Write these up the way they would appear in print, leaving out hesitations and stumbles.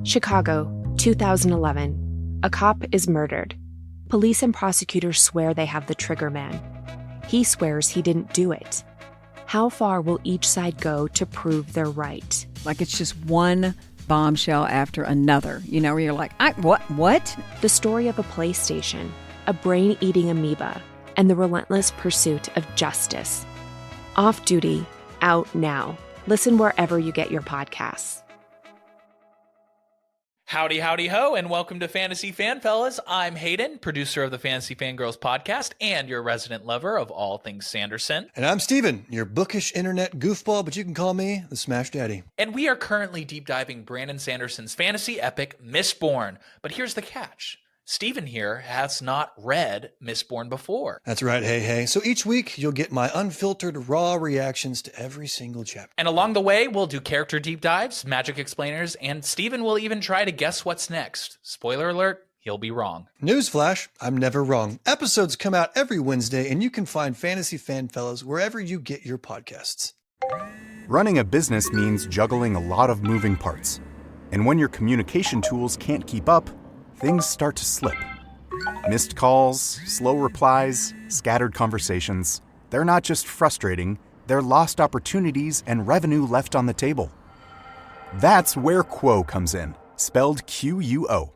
Chicago, 2011. A cop is murdered. Police and prosecutors swear they have the trigger man. He swears he didn't do it. How far will each side go to prove they're right? Like it's just one bombshell after another, where you're like, what? The story of a PlayStation, a brain-eating amoeba, and the relentless pursuit of justice. Off Duty, out now. Listen wherever you get your podcasts. Howdy, howdy, ho, and welcome to Fantasy Fan Fellas. I'm Hayden, producer of the Fantasy Fangirls podcast and your resident lover of all things Sanderson. And I'm Steven, your bookish internet goofball, but you can call me the Smash Daddy. And we are currently deep diving Brandon Sanderson's fantasy epic, Mistborn. But here's the catch. Steven here has not read Mistborn before. That's right, hey. So each week, you'll get my unfiltered, raw reactions to every single chapter. And along the way, we'll do character deep dives, magic explainers, and Steven will even try to guess what's next. Spoiler alert, he'll be wrong. Newsflash, I'm never wrong. Episodes come out every Wednesday, and you can find Fantasy Fan Fellas wherever you get your podcasts. Running a business means juggling a lot of moving parts. And when your communication tools can't keep up, things start to slip. Missed calls, slow replies, scattered conversations. They're not just frustrating, they're lost opportunities and revenue left on the table. That's where Quo comes in, spelled Q-U-O.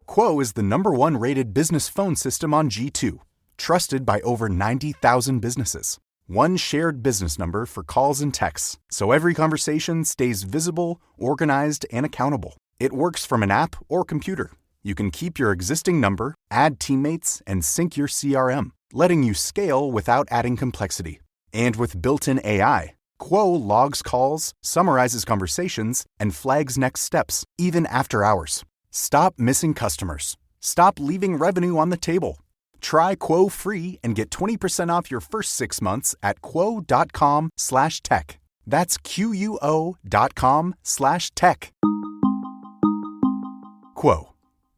Quo is the #1 rated business phone system on G2, trusted by over 90,000 businesses. One shared business number for calls and texts, so every conversation stays visible, organized, and accountable. It works from an app or computer. You can keep your existing number, add teammates, and sync your CRM, letting you scale without adding complexity. And with built-in AI, Quo logs calls, summarizes conversations, and flags next steps, even after hours. Stop missing customers. Stop leaving revenue on the table. Try Quo free and get 20% off your first 6 months at quo.com/tech. That's QUO.com/tech. Quo.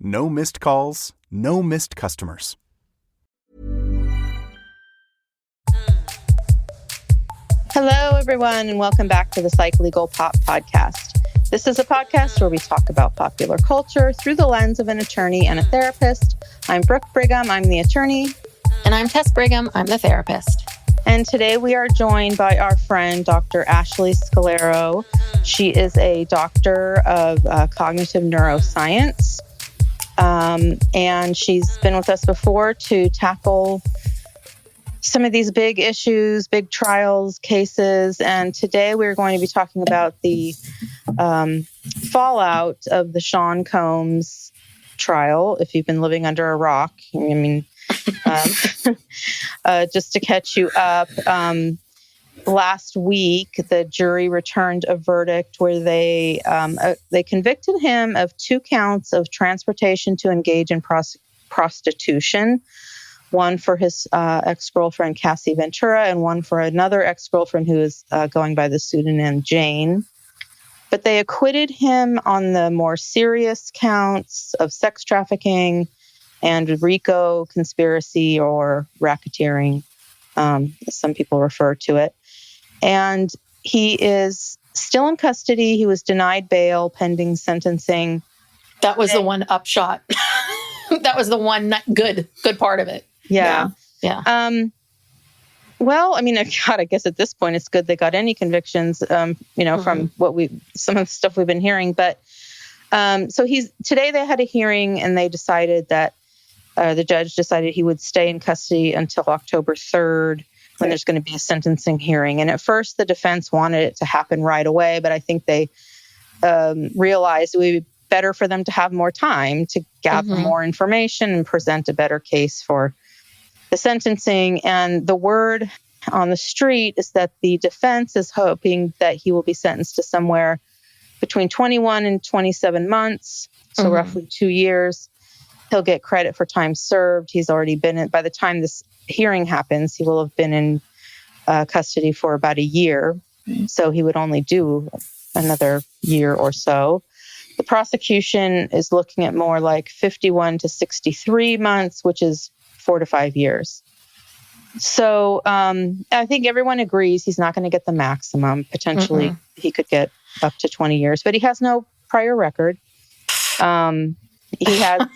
No missed calls, no missed customers. Hello, everyone, and welcome back to the Psych Legal Pop Podcast. This is a podcast where we talk about popular culture through the lens of an attorney and a therapist. I'm Brooke Brigham, I'm the attorney. And I'm Tess Brigham, I'm the therapist. And today we are joined by our friend, Dr. Ashley Scolaro. She is a doctor of cognitive neuroscience. And she's been with us before to tackle some of these big issues, big trials, cases. And today we're going to be talking about the fallout of the Sean Combs trial. If you've been living under a rock, just to catch you up, last week, the jury returned a verdict where they convicted him of 2 counts of transportation to engage in prostitution, one for his ex-girlfriend, Cassie Ventura, and one for another ex-girlfriend who is going by the pseudonym Jane. But they acquitted him on the more serious counts of sex trafficking and RICO conspiracy or racketeering, as some people refer to it. And he is still in custody. He was denied bail pending sentencing. That was the one upshot. That was the one good part of it. Yeah. Well, I guess at this point it's good they got any convictions, from some of the stuff we've been hearing. But so today they had a hearing and they decided that the judge decided he would stay in custody until October 3rd. When there's going to be a sentencing hearing. And at first, the defense wanted it to happen right away, but I think they realized it would be better for them to have more time to gather more information and present a better case for the sentencing. And the word on the street is that the defense is hoping that he will be sentenced to somewhere between 21 and 27 months, so roughly 2 years. He'll get credit for time served. He's already been in, by the time this hearing happens, he will have been in custody for about a year. So he would only do another year or so. The prosecution is looking at more like 51 to 63 months, which is 4 to 5 years. So I think everyone agrees he's not going to get the maximum. Potentially, he could get up to 20 years, but he has no prior record. He has,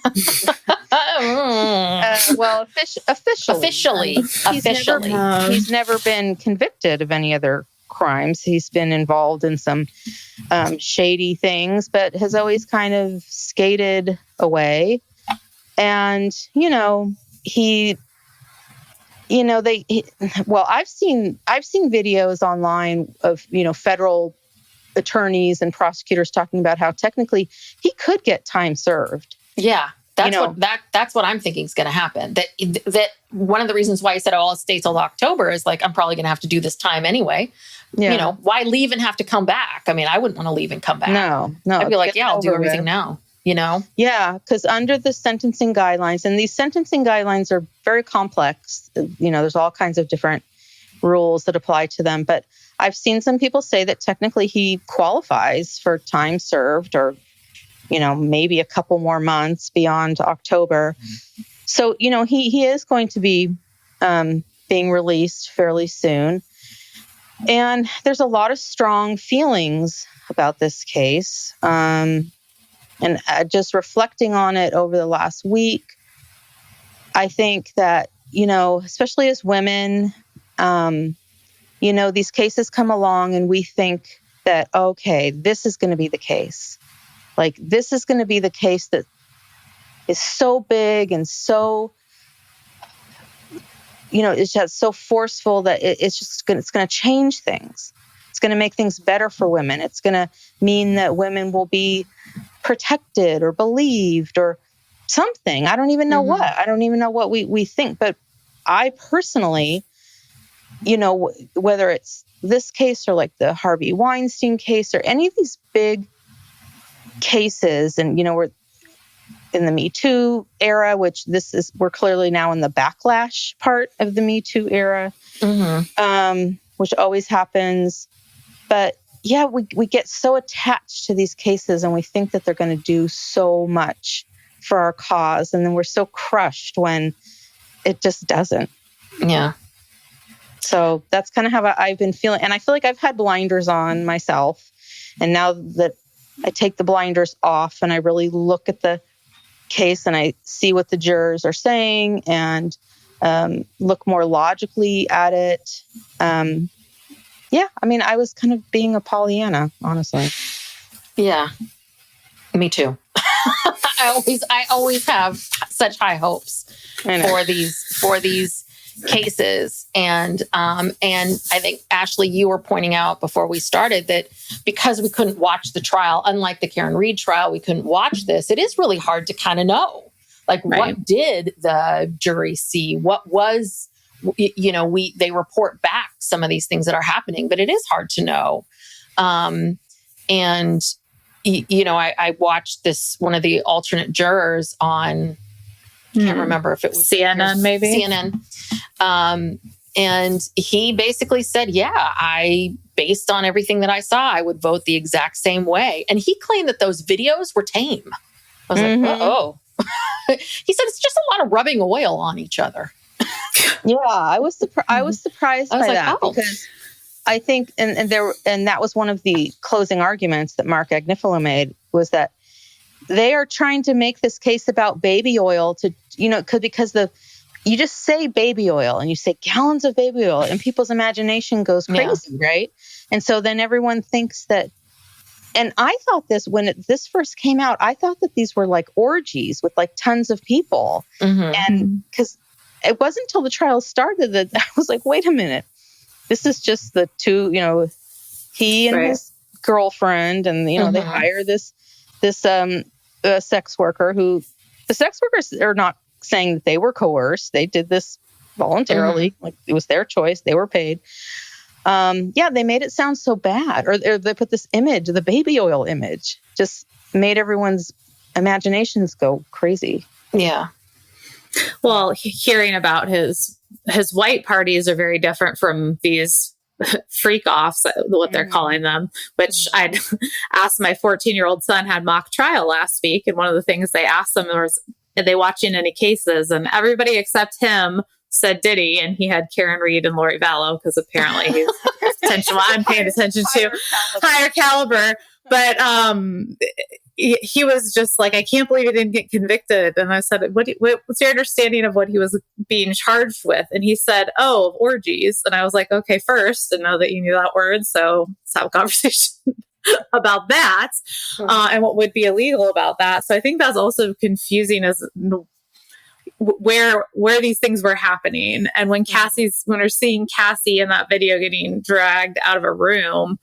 well, officially, he's never been convicted of any other crimes. He's been involved in some shady things, but has always kind of skated away. And, I've seen videos online of, federal attorneys and prosecutors talking about how technically he could get time served. Yeah. That's what I'm thinking is going to happen. That one of the reasons why I said, I'll stay till October is like, I'm probably going to have to do this time anyway. Yeah. Why leave and have to come back? I mean, I wouldn't want to leave and come back. No. I'd be like, I'll do everything now. Yeah, because under the sentencing guidelines, and these sentencing guidelines are very complex. There's all kinds of different rules that apply to them. But I've seen some people say that technically he qualifies for time served, or maybe a couple more months beyond October. So, he is going to be being released fairly soon. And there's a lot of strong feelings about this case. And just reflecting on it over the last week, I think that, especially as women, these cases come along and we think that, okay, this is going to be the case. Like, this is going to be the case that is so big and so, it's just so forceful that it's going to change things. It's going to make things better for women. It's going to mean that women will be protected or believed or something. I don't even know what. I don't even know what we think. But I personally, whether it's this case or like the Harvey Weinstein case or any of these big cases, and we're in the Me Too era, which we're clearly now in the backlash part of the Me Too era, which always happens. But yeah, we get so attached to these cases and we think that they're going to do so much for our cause, and then we're so crushed when it just doesn't. Yeah. So that's kind of how I've been feeling, and I feel like I've had blinders on myself, and now that I take the blinders off and I really look at the case and I see what the jurors are saying and look more logically at it. Yeah, I mean, I was kind of being a Pollyanna, honestly. Yeah, me too. I always have such high hopes for these cases, and I think, Ashley, you were pointing out before we started that because we couldn't watch the trial, unlike the Karen Reed trial, we couldn't watch this. It is really hard to kind of know, like, what did the jury see? What was, they report back some of these things that are happening, but it is hard to know. I watched one of the alternate jurors on, can't remember if it was CNN, maybe CNN. And he basically said, based on everything that I saw, I would vote the exact same way. And he claimed that those videos were tame. I was like, oh. He said it's just a lot of rubbing oil on each other. Yeah, I was surprised by that, because I think, and that was one of the closing arguments that Mark Agnifilo made, was that they are trying to make this case about baby oil because you just say baby oil and you say gallons of baby oil and people's imagination goes crazy, right? And so then everyone thinks that, and I thought when this first came out, I thought that these were like orgies with like tons of people. And because it wasn't until the trial started that I was like, wait a minute, this is just the two, he and his girlfriend, and, they hire this sex worker who, the sex workers are not saying that they were coerced. They did this voluntarily. Like, it was their choice. They were paid. They made it sound so bad, or they put this image, the baby oil image, just made everyone's imaginations go crazy. Yeah. Well, hearing about his white parties are very different from these freak offs, what they're calling them, which I'd asked my 14-year-old son had mock trial last week. And one of the things they asked him was, are they watching any cases? And everybody except him said Diddy, and he had Karen Reed and Lori Vallow, because apparently he's I'm paying attention to higher caliber. But he was just like, I can't believe he didn't get convicted. And I said, what's your understanding of what he was being charged with? And he said, oh, orgies. And I was like, okay, first, I know that you knew that word, so let's have a conversation about that, and what would be illegal about that. So I think that's also confusing as where these things were happening. And when we're seeing Cassie in that video getting dragged out of a room,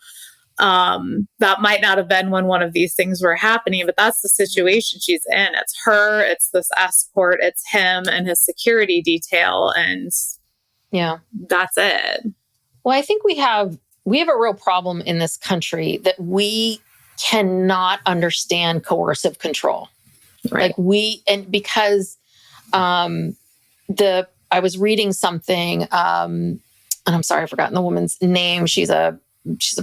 that might not have been when one of these things were happening, but that's the situation she's in. It's her, it's this escort, it's him and his security detail. And that's it. Well, I think we have a real problem in this country that we cannot understand coercive control. Right. Because I was reading something, and I'm sorry, I've forgotten the woman's name. She's a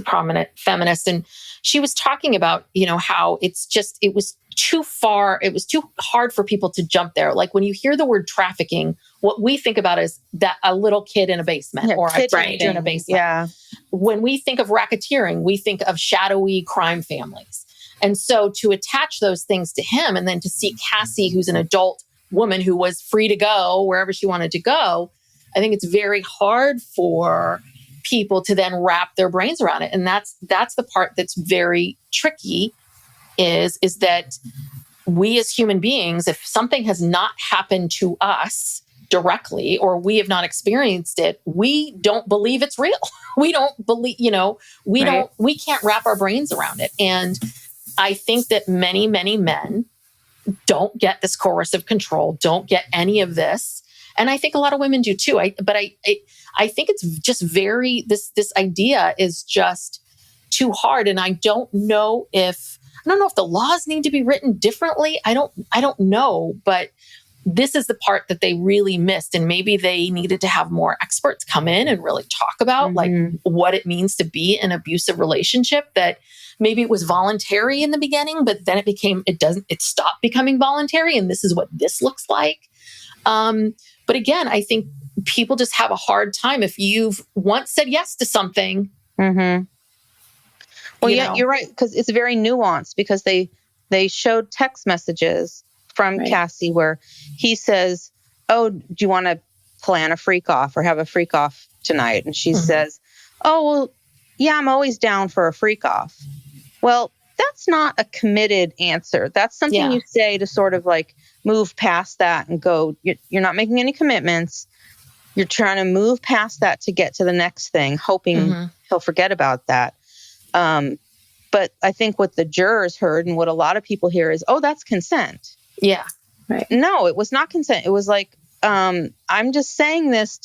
prominent feminist, and she was talking about, how it was too far. It was too hard for people to jump there. Like when you hear the word trafficking, what we think about is that a little kid in a basement or a teenager in a basement. Yeah. When we think of racketeering, we think of shadowy crime families. And so to attach those things to him, and then to see Cassie, who's an adult woman who was free to go wherever she wanted to go, I think it's very hard for people to then wrap their brains around it. And that's the part that's very tricky is that we as human beings, if something has not happened to us directly, or we have not experienced it, we don't believe it's real. We don't believe, we can't wrap our brains around it. And I think that many, many men don't get this coercive control, don't get any of this. And I think a lot of women do too. I think it's just this idea is just too hard. And I don't know if the laws need to be written differently. I don't know, but this is the part that they really missed. And maybe they needed to have more experts come in and really talk about like what it means to be in an abusive relationship, that maybe it was voluntary in the beginning, but then it stopped becoming voluntary. And this is what this looks like. But again, I think people just have a hard time if you've once said yes to something. Mm-hmm. Well, you're right, because it's very nuanced, because they showed text messages from Cassie where he says, oh, do you want to plan a freak off or have a freak off tonight? And she says, oh, well, yeah, I'm always down for a freak off. Well, that's not a committed answer. That's something you say to sort of like move past that and go, you're not making any commitments. You're trying to move past that to get to the next thing, hoping he'll forget about that. But I think what the jurors heard and what a lot of people hear is, oh, that's consent. Yeah. Right. No, it was not consent. It was like, I'm just saying this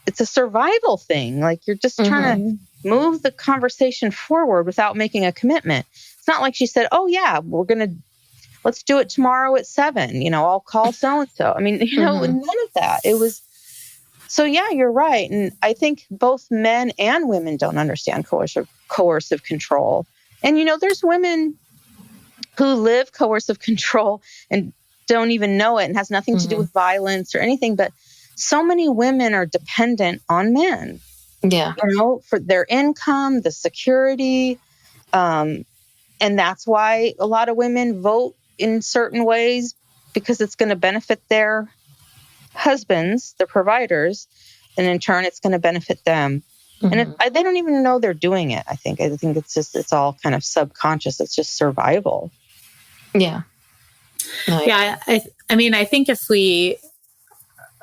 it's a survival thing. Like you're just trying to move the conversation forward without making a commitment. It's not like she said, oh yeah, let's do it tomorrow at 7, I'll call so-and-so. I mean, none of that. It was, so yeah, you're right. And I think both men and women don't understand coercive control. And, there's women who live coercive control and don't even know it and has nothing to do with violence or anything. But so many women are dependent on men. Yeah. For their income, the security. And that's why a lot of women vote in certain ways, because it's going to benefit their husbands, their providers, and in turn, it's going to benefit them. And they don't even know they're doing it. I think it's all kind of subconscious. It's just survival. Yeah. Yeah. I think if we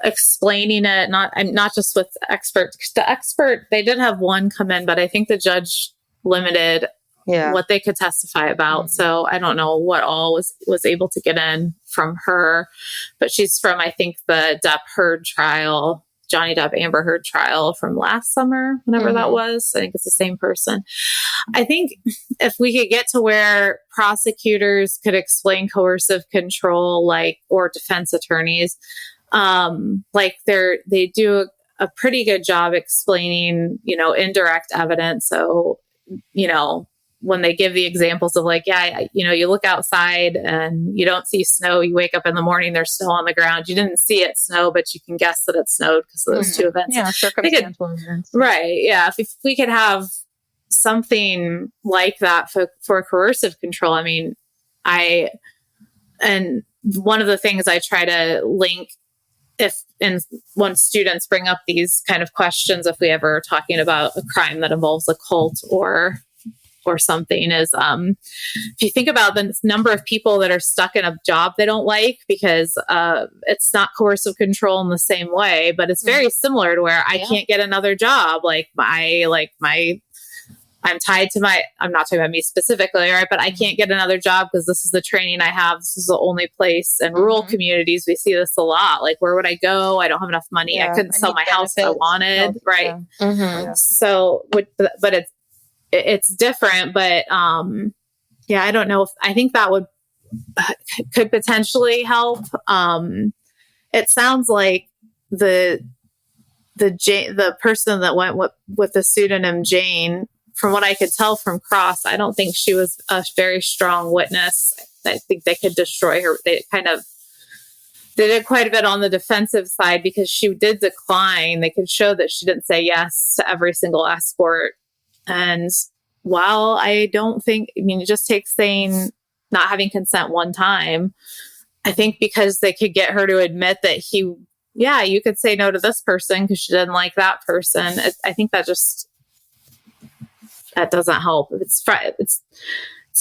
explaining it, not just with the expert, they did have one come in, but I think the judge limited what they could testify about. So I don't know what all was able to get in from her, but she's from, I think, the Depp Heard trial, Johnny Depp Amber Heard trial from last summer, whenever that was. I think it's the same person. I think if we could get to where prosecutors could explain coercive control, or defense attorneys, they do a pretty good job explaining, indirect evidence. So, when they give the examples of you look outside and you don't see snow, you wake up in the morning, there's snow on the ground. You didn't see it snow, but you can guess that it snowed because of those two events. Yeah, circumstantial events. Right. Yeah. If we could have something like that for coercive control, And one of the things I try to link when students bring up these kind of questions, if we ever are talking about a crime that involves a cult or something, is if you think about the number of people that are stuck in a job they don't like because it's not coercive control in the same way, but it's very similar to where I can't get another job. I'm tied to I'm not talking about me specifically, right? But I can't get another job because this is the training I have. This is the only place. In rural communities, we see this a lot. Like, where would I go? I don't have enough money. I couldn't sell my house if I wanted. Right. Yeah. Mm-hmm. So, but it's different. But I don't know. I think that could potentially help. It sounds like the person that went with the pseudonym Jane, from what I could tell from Cross, I don't think she was a very strong witness. I think they could destroy her. They did quite a bit on the defensive side because she did decline. They could show that she didn't say yes to every single escort. And while it just takes saying not having consent one time, I think because they could get her to admit that you could say no to this person because she didn't like that person. I think that doesn't help. It's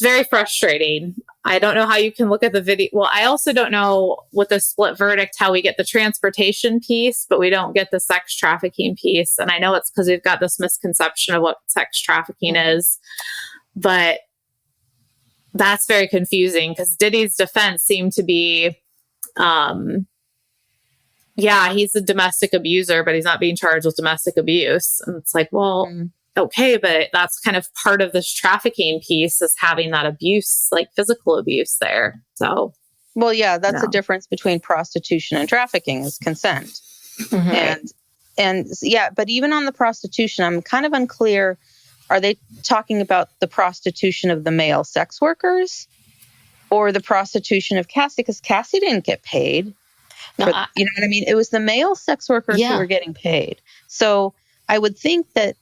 very frustrating. I don't know how you can look at the video. Well, I also don't know with the split verdict how we get the transportation piece, but we don't get the sex trafficking piece. And I know it's because we've got this misconception of what sex trafficking is, but that's very confusing because Diddy's defense seemed to be, he's a domestic abuser, but he's not being charged with domestic abuse. And it's like, well, okay, but that's kind of part of this trafficking piece, is having that abuse, like physical abuse there. So, well, yeah, that's the difference between prostitution and trafficking is consent. Mm-hmm. But even on the prostitution, I'm kind of unclear. Are they talking about the prostitution of the male sex workers or the prostitution of Cassie? Because Cassie didn't get paid. You know what I mean? It was the male sex workers who were getting paid. So I would think that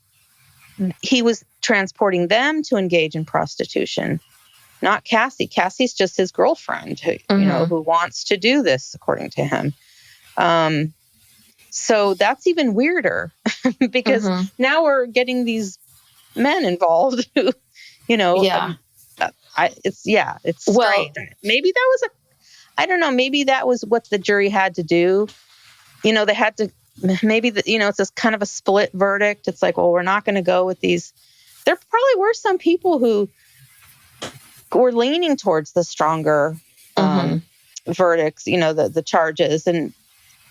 he was transporting them to engage in prostitution, not Cassie. Cassie's just his girlfriend who wants to do this, according to him. So that's even weirder because now we're getting these men involved who, it's strange. Maybe that was I don't know, maybe that was what the jury had to do. They had to, maybe, it's this kind of a split verdict. It's like, well, we're not going to go with these. There probably were some people who were leaning towards the stronger verdicts, the charges. And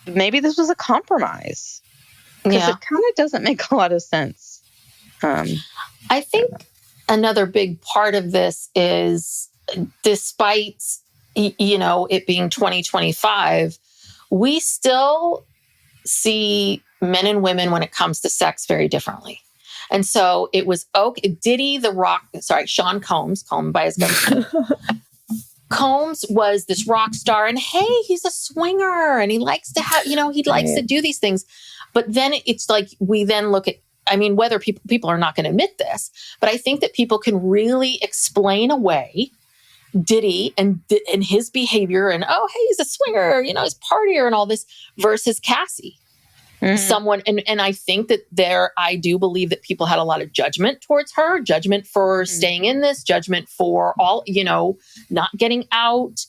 maybe this was a compromise. Because it kind of doesn't make a lot of sense. I think another big part of this is, despite it being 2025, we still see men and women when it comes to sex very differently. And so it was Diddy, Sean Combs by his government. Combs was this rock star, and hey, he's a swinger, and he likes to have, he likes to do these things. But then it's like, we then look at, whether people are not going to admit this, but I think that people can really explain away Diddy and his behavior and, hey, he's a swinger, he's a partier and all this, versus Cassie. Someone, and I think that I do believe that people had a lot of judgment towards her, judgment for staying in this, judgment for all, not getting out,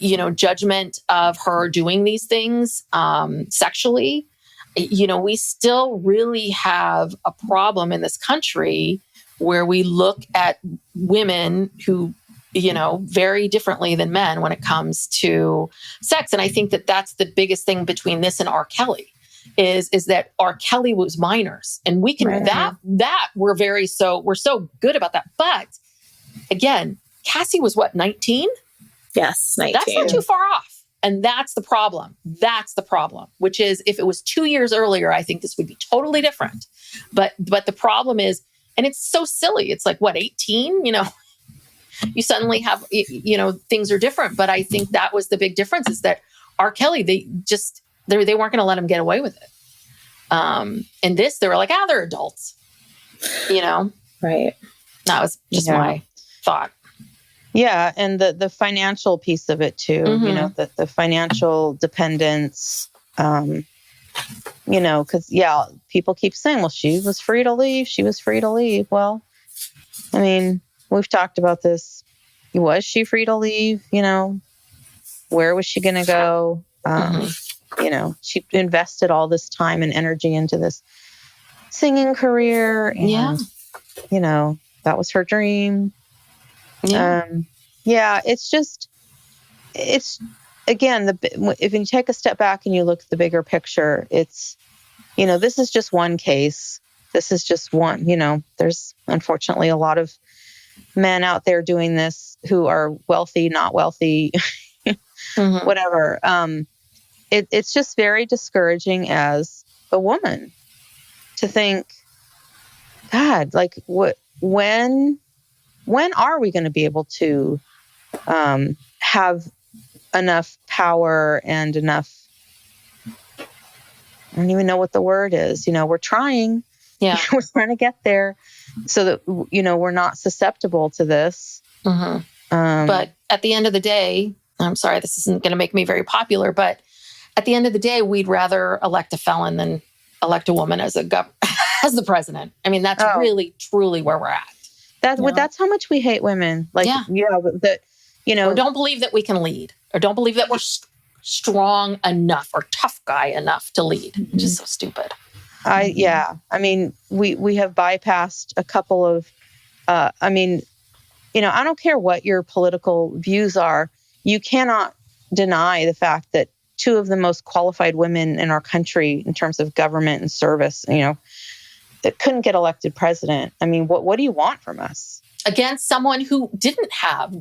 judgment of her doing these things sexually. We still really have a problem in this country where we look at women who, very differently than men when it comes to sex. And I think that that's the biggest thing between this and R. Kelly is that R. Kelly was minors, and we can, we're so good about that. But again, Cassie was 19? Yes, 19. That's not too far off. And that's the problem. Which is, if it was 2 years earlier, I think this would be totally different. But the problem is, and it's so silly. It's like, 18? You suddenly have, things are different. But I think that was the big difference, is that R. Kelly, they weren't going to let him get away with it. And this, they were like, they're adults, Right. That was just my thought. Yeah, and the financial piece of it too. You know, the financial dependence. You know, because people keep saying, "Well, she was free to leave. She was free to leave." Well, I mean, we've talked about this. Was she free to leave? You know, where was she going to go? You know, she invested all this time and energy into this singing career, and you know, that was her dream. It's again, if you take a step back and you look at the bigger picture, it's, you know, this is just one case. This is just one, you know, there's unfortunately a lot of men out there doing this who are wealthy, not wealthy, whatever. It's just very discouraging as a woman to think, God, like when are we going to be able to have enough power and enough, I don't even know what the word is. You know, we're trying. Yeah. We're trying to get there so that, you know, we're not susceptible to this. But at the end of the day, I'm sorry, this isn't going to make me very popular, but at the end of the day, we'd rather elect a felon than elect a woman as as the president. I mean, that's really, truly where we're at. That's how much we hate women. Like, that, you know, or don't believe that we can lead, or don't believe that we're strong enough or tough guy enough to lead, which is so stupid. I mean, we have bypassed a couple of, I mean, you know, I don't care what your political views are. You cannot deny the fact that two of the most qualified women in our country in terms of government and service, you know, that couldn't get elected president. I mean, what do you want from us? Against someone who doesn't have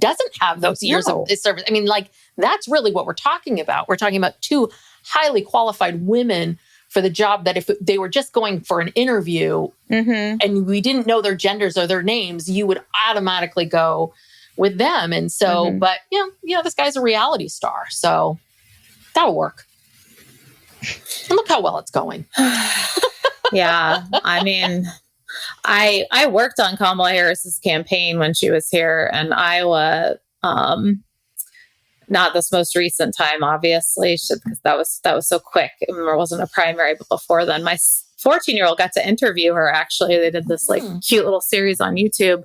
those years of service. I mean, like, that's really what we're talking about. We're talking about two highly qualified women for the job that if they were just going for an interview and we didn't know their genders or their names, you would automatically go with them. And so, but you know, this guy's a reality star, so that'll work. And look how well it's going. Yeah. I mean, I worked on Kamala Harris's campaign when she was here in Iowa. Not this most recent time, obviously, because that was so quick. There wasn't a primary, but before then, my 14-year-old got to interview her. Actually, they did this like cute little series on YouTube.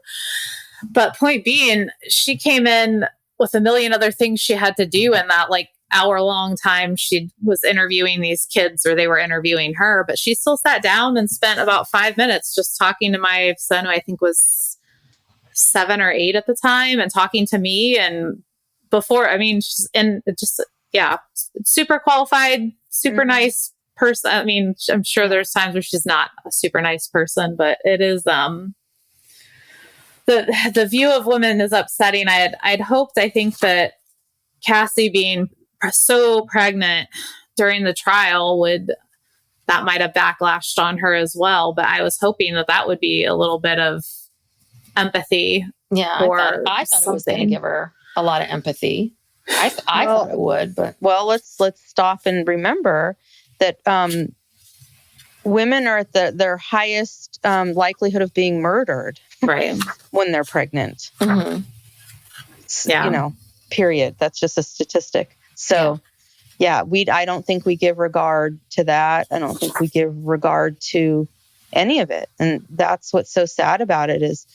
But point being, she came in with a million other things she had to do in that like hour-long time she was interviewing these kids, or they were interviewing her. But she still sat down and spent about 5 minutes just talking to my son, who I think was 7 or 8 at the time, and talking to me. And before, I mean, she's super qualified, super nice person. I mean, I'm sure there's times where she's not a super nice person, but it is, the view of women is upsetting. I'd hoped, I think that Cassie being so pregnant during the trial that might have backlashed on her as well. But I was hoping that would be a little bit of empathy. Yeah. I thought it was going to give her a lot of empathy. I thought it would, but let's stop and remember that women are at their highest likelihood of being murdered, right, when they're pregnant. Yeah, you know, period. That's just a statistic. So, I don't think we give regard to that. I don't think we give regard to any of it, and that's what's so sad about it is,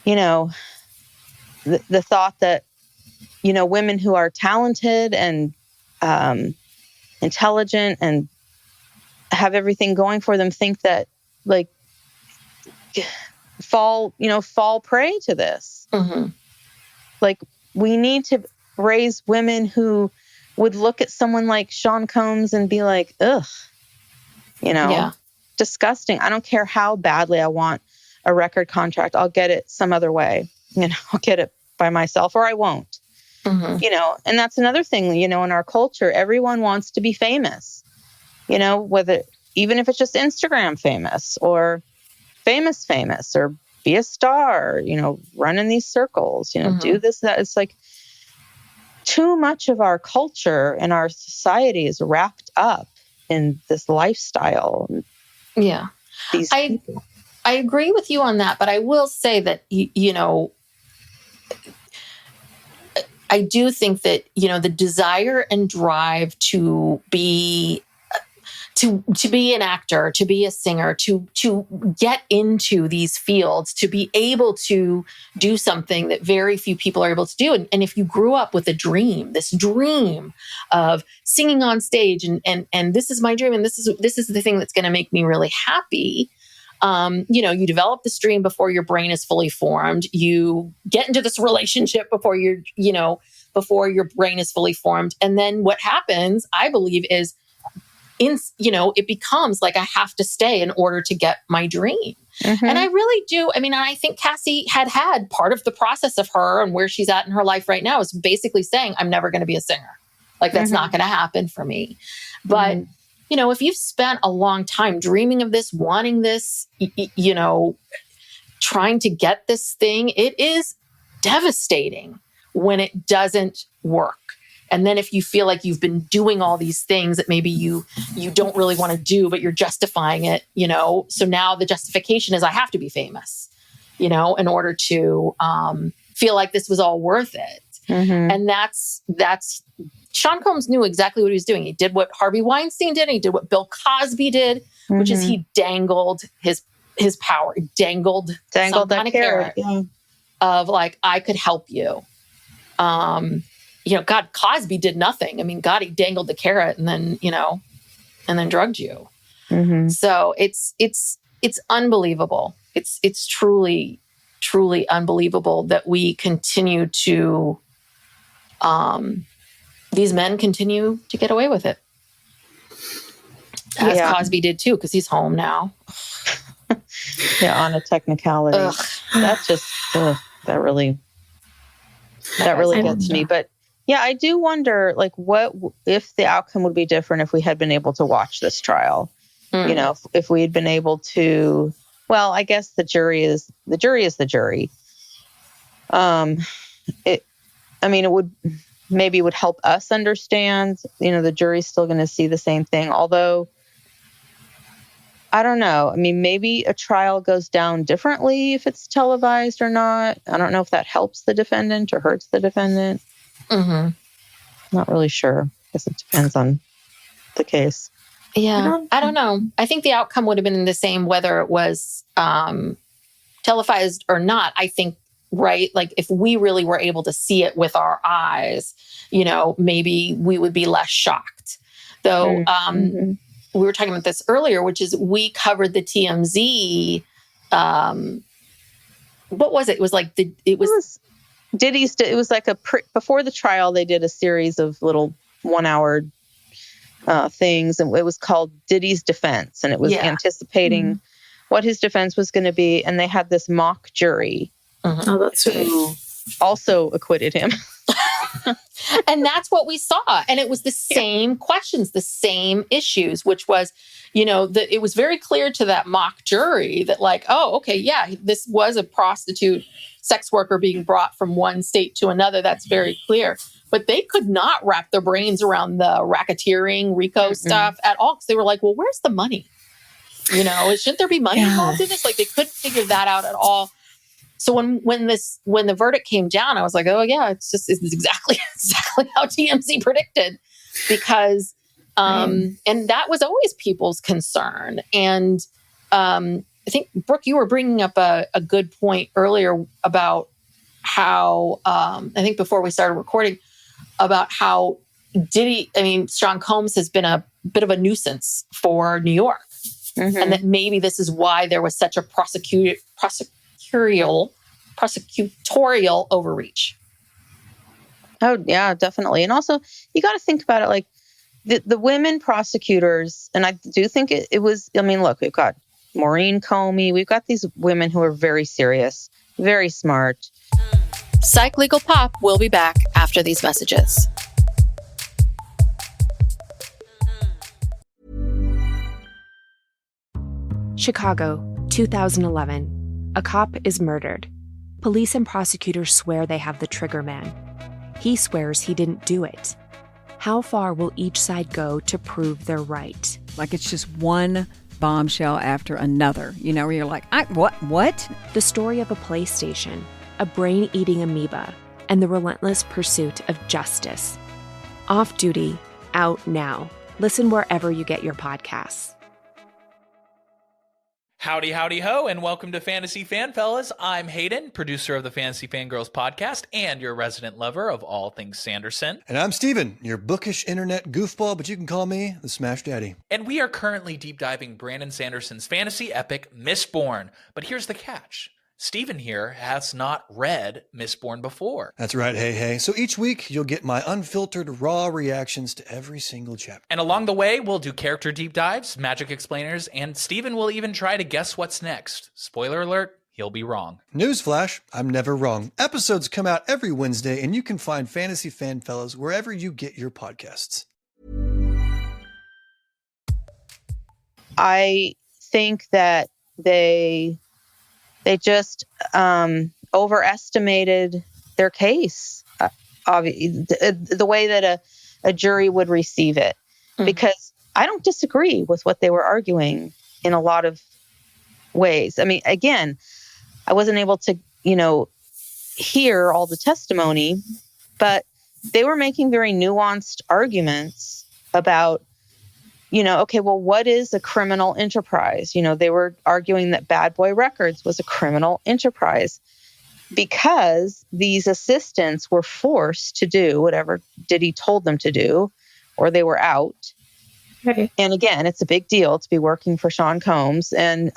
you know, the thought that, you know, women who are talented and intelligent and have everything going for them think that, like, fall prey to this. Like, we need to raise women who would look at someone like Sean Combs and be like, ugh, you know, disgusting. I don't care how badly I want a record contract. I'll get it some other way. You know, I'll get it by myself, or I won't. You know, and that's another thing, you know, in our culture, everyone wants to be famous, you know, even if it's just Instagram famous or famous, or be a star, you know, run in these circles, you know, do this, that. It's like too much of our culture and our society is wrapped up in this lifestyle. Yeah. I agree with you on that, but I will say that, you know, I do think that, the desire and drive to be an actor, to be a singer, to get into these fields, to be able to do something that very few people are able to do. And if you grew up with this dream of singing on stage and this is my dream and this is the thing that's going to make me really happy. You develop this dream before your brain is fully formed. You get into this relationship before your brain is fully formed. And then what happens, I believe, is it becomes like I have to stay in order to get my dream. Mm-hmm. And I really do. I mean, I think Cassie had part of the process of her and where she's at in her life right now is basically saying, I'm never going to be a singer. Like that's not going to happen for me. But if you've spent a long time dreaming of this, wanting this, trying to get this thing, it is devastating when it doesn't work. And then if you feel like you've been doing all these things that maybe you don't really want to do, but you're justifying it, so now the justification is I have to be famous, in order to feel like this was all worth it. Mm-hmm. And that's Sean Combs knew exactly what he was doing. He did what Harvey Weinstein did. He did what Bill Cosby did, which is he dangled his power, dangled some kind of carrot of like, I could help you. God, Cosby did nothing. I mean, God, he dangled the carrot and then drugged you. Mm-hmm. So it's unbelievable. It's truly, truly unbelievable that we continue to, these men continue to get away with it. As Cosby did too, because he's home now. On a technicality. Ugh. That's just, that really gets me. But yeah, I do wonder, like, what if the outcome would be different if we had been able to watch this trial? If we had been able to, well, I guess the jury is the jury. It would help us understand, the jury's still going to see the same thing. Although, I don't know. I mean, maybe a trial goes down differently if it's televised or not. I don't know if that helps the defendant or hurts the defendant. Mm-hmm. Not really sure. I guess it depends on the case. Yeah, I don't know. I think the outcome would have been the same whether it was televised or not. I think, right? Like if we really were able to see it with our eyes, maybe we would be less shocked. Though we were talking about this earlier, which is we covered the TMZ. What was it? It was like Diddy's. It was like before the trial, they did a series of little 1 hour things, and it was called Diddy's Defense, and it was anticipating what his defense was going to be, and they had this mock jury who also acquitted him. And that's what we saw. And it was the same questions, the same issues, which was, it was very clear to that mock jury that like, oh, okay, yeah, this was a prostitute sex worker being brought from one state to another. That's very clear. But they could not wrap their brains around the racketeering, RICO stuff at all. Because they were like, well, where's the money? Shouldn't there be money involved in this? Like they couldn't figure that out at all. So when the verdict came down, I was like, oh yeah, it's exactly how TMZ predicted, because and that was always people's concern. And I think Brooke, you were bringing up a good point earlier about how I think before we started recording about how Sean Combs has been a bit of a nuisance for New York, and that maybe this is why there was such a prosecutorial overreach. Oh yeah, definitely. And also you got to think about it like the women prosecutors, and I do think it was, look, we've got Maureen Comey, we've got these women who are very serious, very smart. Psych Legal Pop will be back after these messages. Chicago, 2011. A cop is murdered. Police and prosecutors swear they have the trigger man. He swears he didn't do it. How far will each side go to prove they're right? Like it's just one bombshell after another, where you're like, what? The story of a PlayStation, a brain-eating amoeba, and the relentless pursuit of justice. Off Duty, out now. Listen wherever you get your podcasts. Howdy, howdy, ho, and welcome to Fantasy Fanfellas. I'm Hayden, producer of the Fantasy Fangirls podcast and your resident lover of all things Sanderson. And I'm Steven, your bookish internet goofball, but you can call me the Smash Daddy. And we are currently deep diving Brandon Sanderson's fantasy epic, Mistborn. But here's the catch. Steven here has not read Mistborn before. That's right, hey. So each week, you'll get my unfiltered, raw reactions to every single chapter. And along the way, we'll do character deep dives, magic explainers, and Steven will even try to guess what's next. Spoiler alert, he'll be wrong. Newsflash, I'm never wrong. Episodes come out every Wednesday, and you can find Fantasy Fanfellas wherever you get your podcasts. I think that they just overestimated their case, the way that a jury would receive it. Mm-hmm. Because I don't disagree with what they were arguing in a lot of ways. I mean, again, I wasn't able to, hear all the testimony, but they were making very nuanced arguments about, okay, well, what is a criminal enterprise? They were arguing that Bad Boy Records was a criminal enterprise because these assistants were forced to do whatever Diddy told them to do, or they were out. Okay. And again, it's a big deal to be working for Sean Combs. And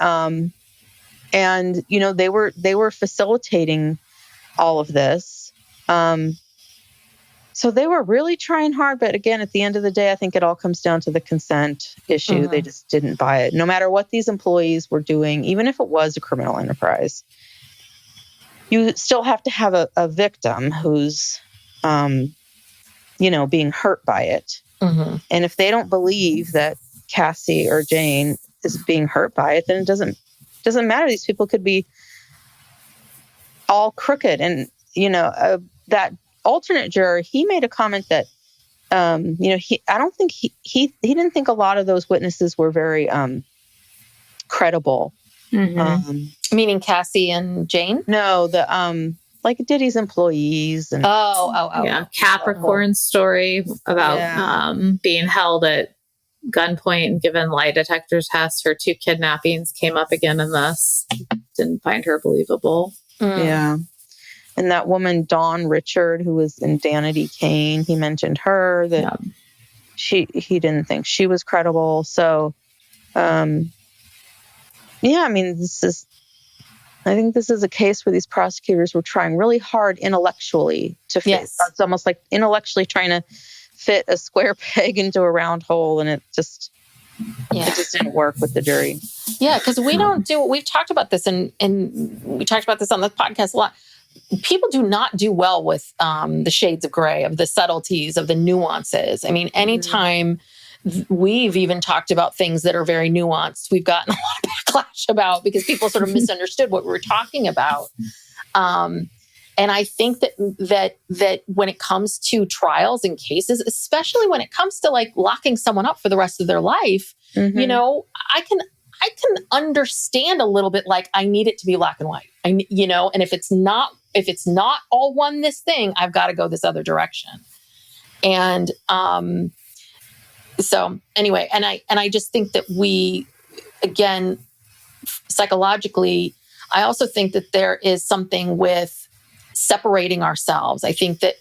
they were facilitating all of this. So they were really trying hard. But again, at the end of the day, I think it all comes down to the consent issue. Mm-hmm. They just didn't buy it. No matter what these employees were doing, even if it was a criminal enterprise, you still have to have a victim who's, being hurt by it. Mm-hmm. And if they don't believe that Cassie or Jane is being hurt by it, then it doesn't matter. These people could be all crooked. And, that alternate juror, he made a comment that, I don't think he didn't think a lot of those witnesses were very credible. Mm-hmm. Meaning Cassie and Jane? No, like Diddy's employees. And yeah, Capricorn's story about being held at gunpoint and given lie detector tests. Her 2 kidnappings came up again in this. Didn't find her believable. Mm. Yeah. And that woman, Dawn Richard, who was in Danity Kane, he mentioned her, that he didn't think she was credible. So, I think this is a case where these prosecutors were trying really hard intellectually to fit. Yes. It's almost like intellectually trying to fit a square peg into a round hole, and it just didn't work with the jury. Yeah, because we've talked about this, and we talked about this on the podcast a lot. People do not do well with the shades of gray, of the subtleties, of the nuances. I mean, anytime we've even talked about things that are very nuanced, we've gotten a lot of backlash about, because people sort of misunderstood what we were talking about. And I think that when it comes to trials and cases, especially when it comes to like locking someone up for the rest of their life, I can understand a little bit, like, I need it to be black and white. And if it's not all one this thing, I've got to go this other direction. And so anyway, and I just think that we, again, psychologically, I also think that there is something with separating ourselves. I think that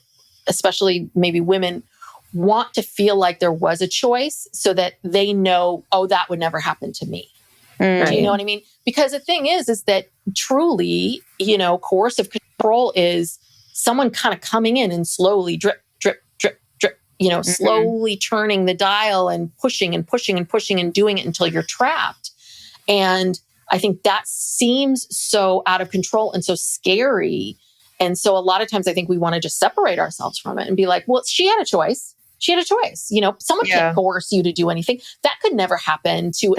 especially maybe women want to feel like there was a choice so that they know, oh, that would never happen to me. Mm. Do you know what I mean? Because the thing is that truly, coercive control is someone kind of coming in and slowly drip, drip, drip, drip, slowly turning the dial and pushing and pushing and pushing and doing it until you're trapped. And I think that seems so out of control and so scary. And so a lot of times I think we want to just separate ourselves from it and be like, well, she had a choice. She had a choice. Someone can't coerce you to do anything. That could never happen to me. To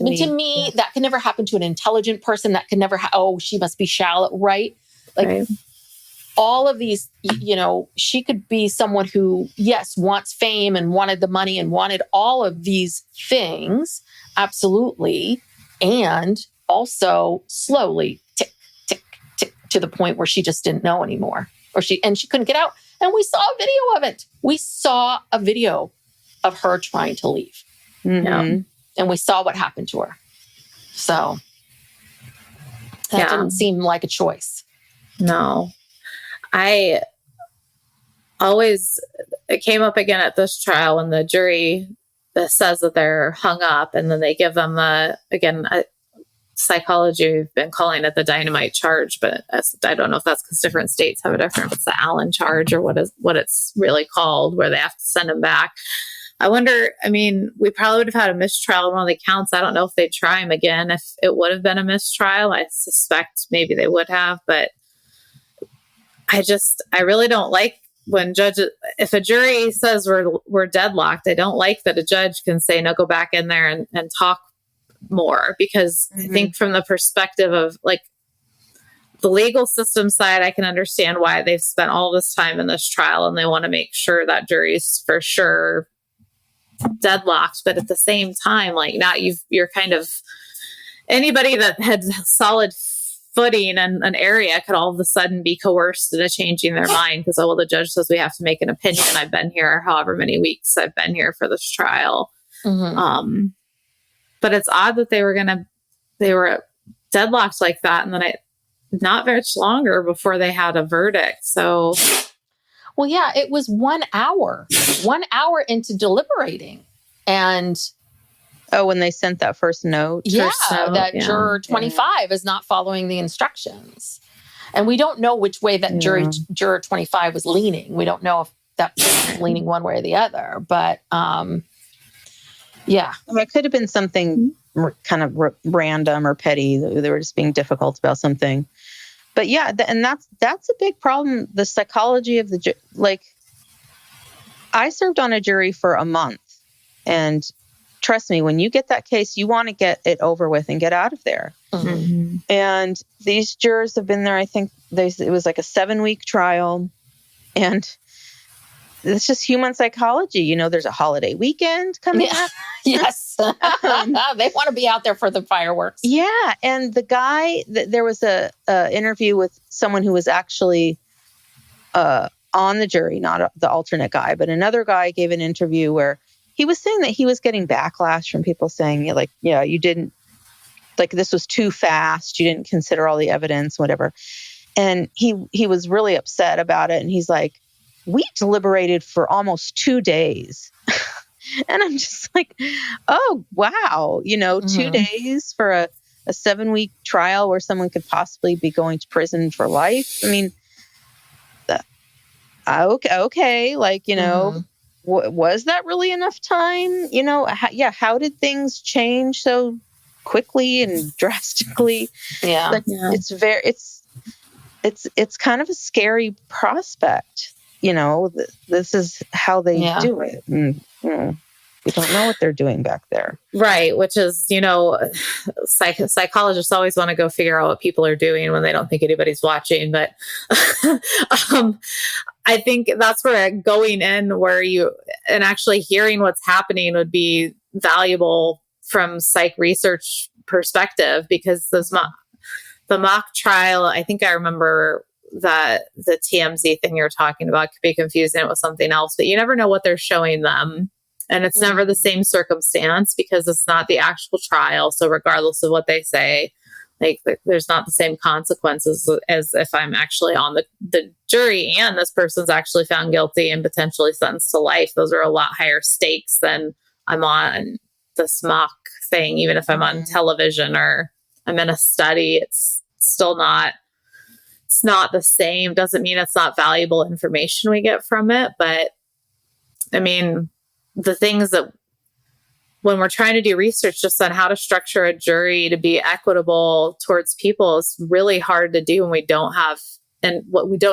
me. To me, that could never happen to an intelligent person. That could never she must be shallow, right? Like all of these, she could be someone who, yes, wants fame and wanted the money and wanted all of these things. Absolutely. And also slowly tick, tick, tick to the point where she just didn't know anymore. she couldn't get out. And we saw a video of it. We saw a video of her trying to leave. Mm-hmm. And we saw what happened to her. So that didn't seem like a choice. No. It came up again at this trial when the jury says that they're hung up, and then they give them psychology, we've been calling it the dynamite charge, but I don't know if that's because different states have a different, if it's the Allen charge or what it's really called, where they have to send them back. I wonder, we probably would have had a mistrial on one of the counts. I don't know if they'd try him again if it would have been a mistrial. I suspect maybe they would have, but I really don't like when if a jury says we're deadlocked, I don't like that a judge can say, no, go back in there and talk more, because I think from the perspective of like the legal system side, I can understand why they've spent all this time in this trial and they want to make sure that jury's for sure deadlocked. But at the same time, like now you're kind of anybody that had solid footing in an area could all of a sudden be coerced into changing their mind because, the judge says we have to make an opinion. I've been here however many weeks I've been here for this trial. Mm-hmm. But it's odd that they were deadlocked like that. And then not very much longer before they had a verdict. So, well, yeah, it was 1 hour into deliberating. And when they sent that first note. Juror 25 is not following the instructions. And we don't know which way that juror 25 was leaning. We don't know if that was leaning one way or the other. But, it could have been something kind of random or petty. They were just being difficult about something. But and that's a big problem. The psychology of I served on a jury for a month, and trust me, when you get that case, you want to get it over with and get out of there. Mm-hmm. And these jurors have been there. I think it was like a 7-week trial, and it's just human psychology. There's a holiday weekend coming up. Yes. They want to be out there for the fireworks. Yeah. And the guy, there was a interview with someone who was actually on the jury, not the alternate guy, but another guy gave an interview where he was saying that he was getting backlash from people saying, you didn't, this was too fast. You didn't consider all the evidence, whatever. And he was really upset about it. And he's like, we deliberated for almost 2 days. And I'm just like, oh, wow. 2 days for a 7-week trial where someone could possibly be going to prison for life. Okay. Was that really enough time? How did things change so quickly and drastically? Yeah. It's kind of a scary prospect. This is how they do it. And, we don't know what they're doing back there. Right. Which is, psychologists always want to go figure out what people are doing when they don't think anybody's watching. But I think that's where going in and actually hearing what's happening would be valuable from psych research perspective, because the mock trial, I think I remember that the TMZ thing you're talking about could be confusing it with something else, but you never know what they're showing them. And it's never the same circumstance because it's not the actual trial. So regardless of what they say, there's not the same consequences as if I'm actually on the jury and this person's actually found guilty and potentially sentenced to life. Those are a lot higher stakes than I'm on this mock thing. Even if I'm on television or I'm in a study, it's still not the same. Doesn't mean it's not valuable information we get from it. But the things that when we're trying to do research just on how to structure a jury to be equitable towards people, is really hard to do when we don't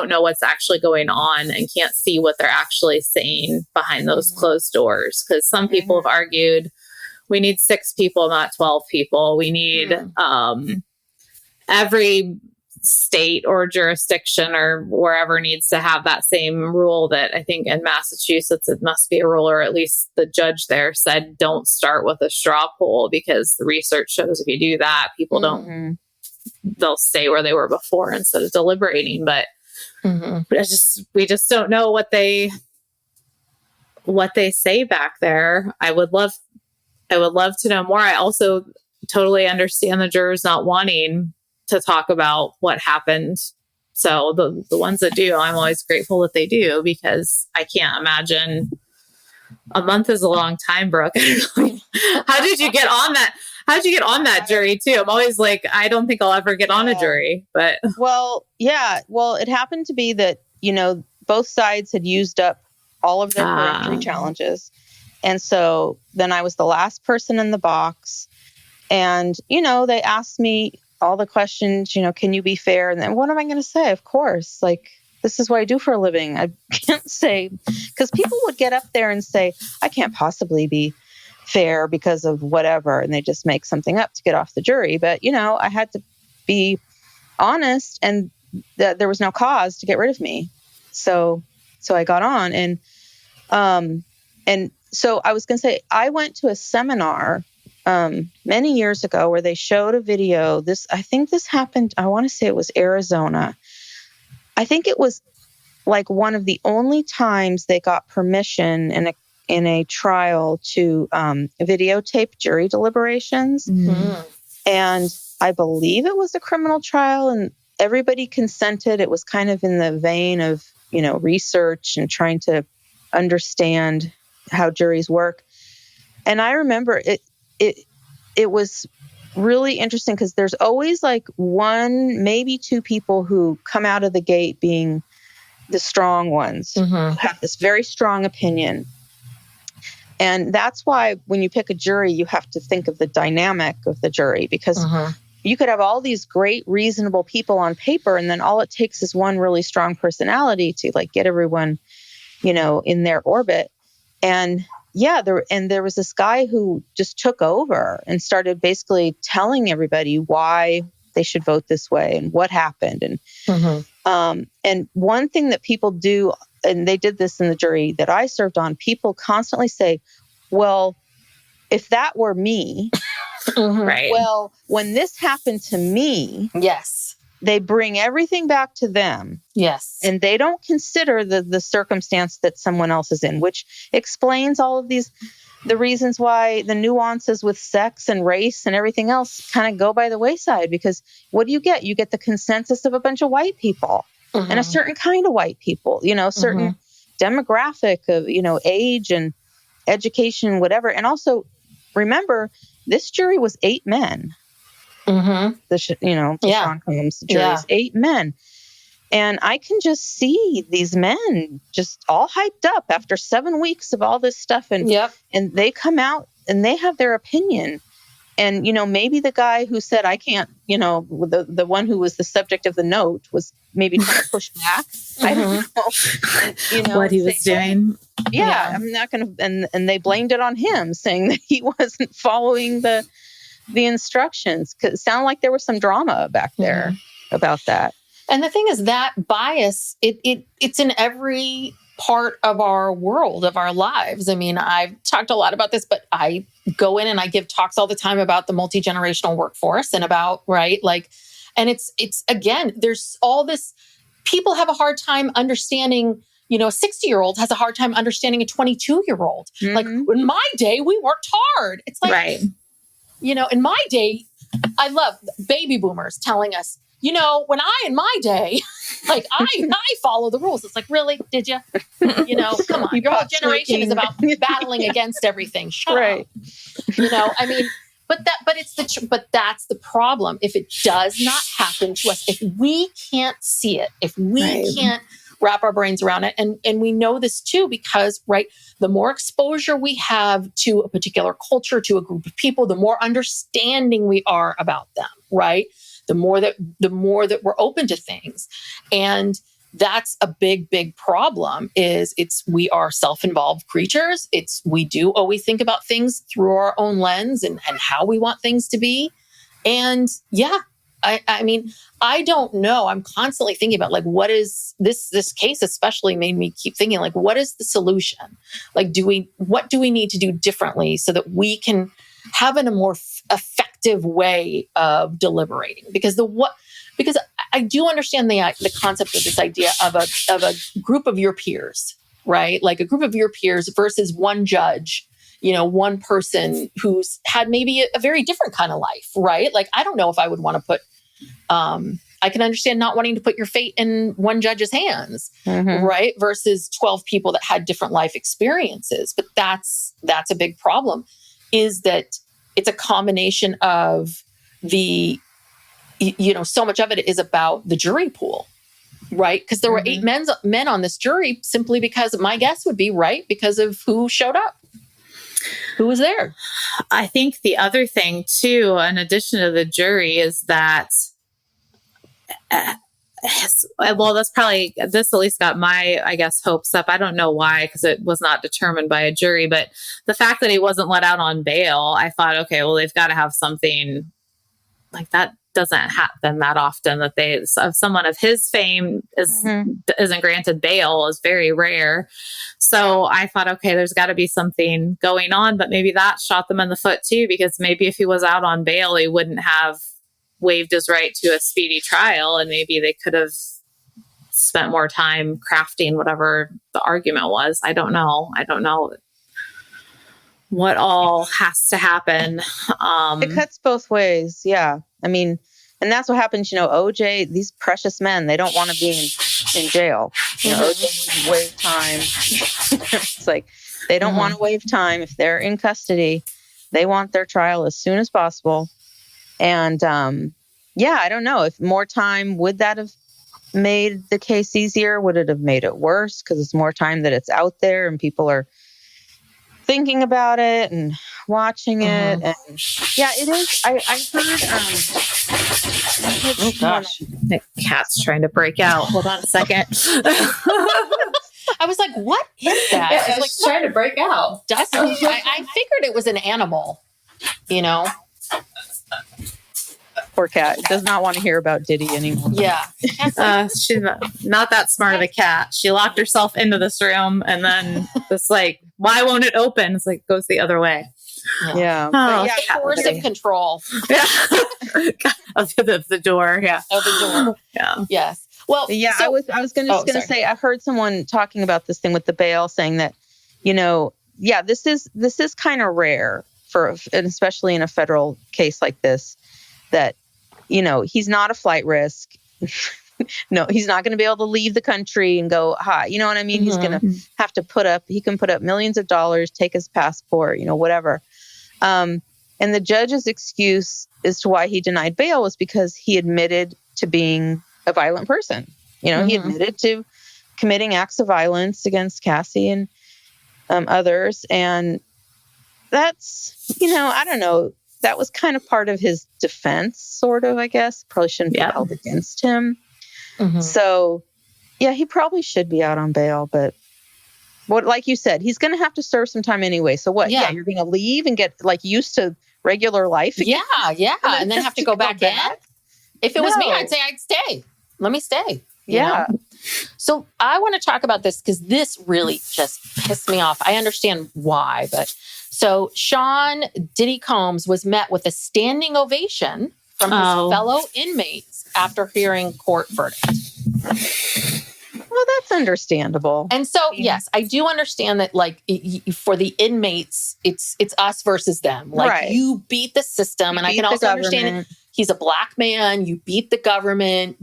know what's actually going on and can't see what they're actually saying behind those closed doors. Because some people have argued we need 6 people, not 12 people. We need every state or jurisdiction or wherever needs to have that same rule. That I think in Massachusetts, it must be a rule, or at least the judge there said, don't start with a straw poll, because the research shows if you do that, people they'll stay where they were before instead of deliberating. But we just don't know what they say back there. I would love to know more. I also totally understand the jurors not wanting to talk about what happened. So the ones that do, I'm always grateful that they do, because I can't imagine. A month is a long time, Brooke. How did you get on that? How did you get on that jury too? I'm always like, I don't think I'll ever get on a jury, but. Well, it happened to be that, both sides had used up all of their peremptory challenges. And so then I was the last person in the box. And, they asked me all the questions, can you be fair? And then what am I going to say? Of course, like, this is what I do for a living. I can't say, because people would get up there and say, I can't possibly be fair because of whatever. And they just make something up to get off the jury. But, I had to be honest, and that there was no cause to get rid of me. So I got on. And so I was going to say, I went to a seminar many years ago where they showed a video. I think this happened, I want to say it was Arizona. I think it was like one of the only times they got permission in a trial to videotape jury deliberations. And I believe it was a criminal trial, and everybody consented. It was kind of in the vein of, research and trying to understand how juries work. And I remember it was really interesting, because there's always like one, maybe two people who come out of the gate being the strong ones, who have this very strong opinion. And that's why when you pick a jury, you have to think of the dynamic of the jury, because you could have all these great, reasonable people on paper, and then all it takes is one really strong personality to like get everyone, in their orbit. And there was this guy who just took over and started basically telling everybody why they should vote this way and what happened. And one thing that people do, and they did this in the jury that I served on, people constantly say, well, if that were me, right. Well, when this happened to me, yes, they bring everything back to them. Yes. And they don't consider the circumstance that someone else is in, which explains all of the reasons why the nuances with sex and race and everything else kind of go by the wayside. Because what do you get? You get the consensus of a bunch of white people and a certain kind of white people, certain demographic of, age and education, whatever. And also remember, this jury was 8 men. The Sean Combs jury is 8 men. And I can just see these men just all hyped up after 7 weeks of all this stuff. And they come out and they have their opinion. And, maybe the guy who said, I can't, the one who was the subject of the note was maybe trying to push back. I don't know. What he was doing. Yeah, I'm not going to, and they blamed it on him, saying that he wasn't following the instructions. 'Cause it sounded like there was some drama back there about that. And the thing is, that bias, it's in every part of our world, of our lives. I mean, I've talked a lot about this, but I go in and I give talks all the time about the multi-generational workforce and about, and it's again, there's all this, people have a hard time understanding, a 60-year-old has a hard time understanding a 22-year-old. Like, in my day, we worked hard. It's like, right. In my day, I love baby boomers telling us, when in my day, I follow the rules. It's like, really? Did you? Come on. Your whole generation is about battling against everything. Shut up. I mean, but that's the problem. If it does not happen to us, if we can't see it, if we can't wrap our brains around it, and we know this too, because, the more exposure we have to a particular culture, to a group of people, the more understanding we are about them, right? The more that we're open to things. And that's a big, big problem, we are self-involved creatures. We do always think about things through our own lens and how we want things to be. And I mean, I don't know. I'm constantly thinking about what is this case especially made me keep thinking, what is the solution? What do we need to do differently so that we can have a more effective way of deliberating? Because I do understand the concept of this idea of a group of your peers, right? Like a group of your peers versus one judge, one person who's had maybe a very different kind of life, right? Like, I don't know if I would want to put, I can understand not wanting to put your fate in one judge's hands, right? Versus 12 people that had different life experiences. But that's a big problem, is that it's a combination of so much of it is about the jury pool, right? Because there were 8 men on this jury simply because my guess would be, right, because of who showed up, who was there. I think the other thing too, in addition to the jury, is that that's probably, this at least got my, I guess, hopes up. I don't know why, because it was not determined by a jury, but the fact that he wasn't let out on bail, I thought, okay, well, they've got to have something like that. Doesn't happen that often, that someone of his fame isn't granted bail is very rare. So I thought, okay, there's got to be something going on, but maybe that shot them in the foot too, because maybe if he was out on bail, he wouldn't have waived his right to a speedy trial, and maybe they could have spent more time crafting whatever the argument was. I don't know what all has to happen. It cuts both ways. Yeah. I mean, and that's what happens, OJ, these precious men, they don't want to be in jail. OJ would waive time. It's like, they don't want to waive time. If they're in custody, they want their trial as soon as possible. And, I don't know if more time, would that have made the case easier? Would it have made it worse? Because it's more time that it's out there and people are thinking about it and watching it. And it is. I heard, oh gosh, the cat's trying to break out. Hold on a second. I was like, what is that? It's like trying to break out. I figured it was an animal, Poor cat does not want to hear about Diddy anymore. Yeah. She's not that smart of a cat. She locked herself into this room and then it's like, why won't it open? It's like, goes the other way. Yeah. Coercive control. Of the door. Yeah. Of the door. Yeah. Yes. Well, yeah, I was going to say, I heard someone talking about this thing with the bail, saying that, this is kind of rare and especially in a federal case like this, that, he's not a flight risk. No, he's not going to be able to leave the country and go, hi, you know what I mean? He's going to have to he can put up millions of dollars, take his passport, whatever. And the judge's excuse as to why he denied bail was because he admitted to being a violent person. He admitted to committing acts of violence against Cassie and others. And that's, I don't know, that was kind of part of his defense, sort of, I guess. Probably shouldn't be held against him. So, he probably should be out on bail. But like you said, he's going to have to serve some time anyway. So what? Yeah, you're going to leave and get used to regular life again? Yeah. And then have to go back in? If it was me, I'd say I'd stay. Let me stay. You know? So I want to talk about this because this really just pissed me off. I understand why, but so Sean Diddy Combs was met with a standing ovation from his fellow inmates after hearing court verdict. Well, that's understandable. And so, yes, I do understand that, for the inmates, it's us versus them. You beat the system, and I can also understand it. He's a black man. You beat the government,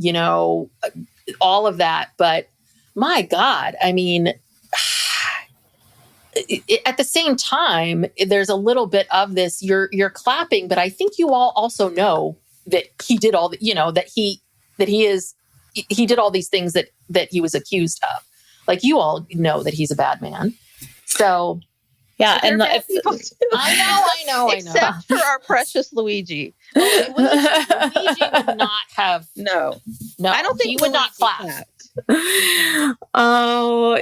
all of that. But my God, I mean, at the same time, there's a little bit of this. You're clapping, but I think you all also know that he did all the, he did all these things that he was accused of. Like, you all know that he's a bad man. So yeah, and I know. Except for our precious Luigi. Luigi would not have. No. I don't think he would not clap. Oh,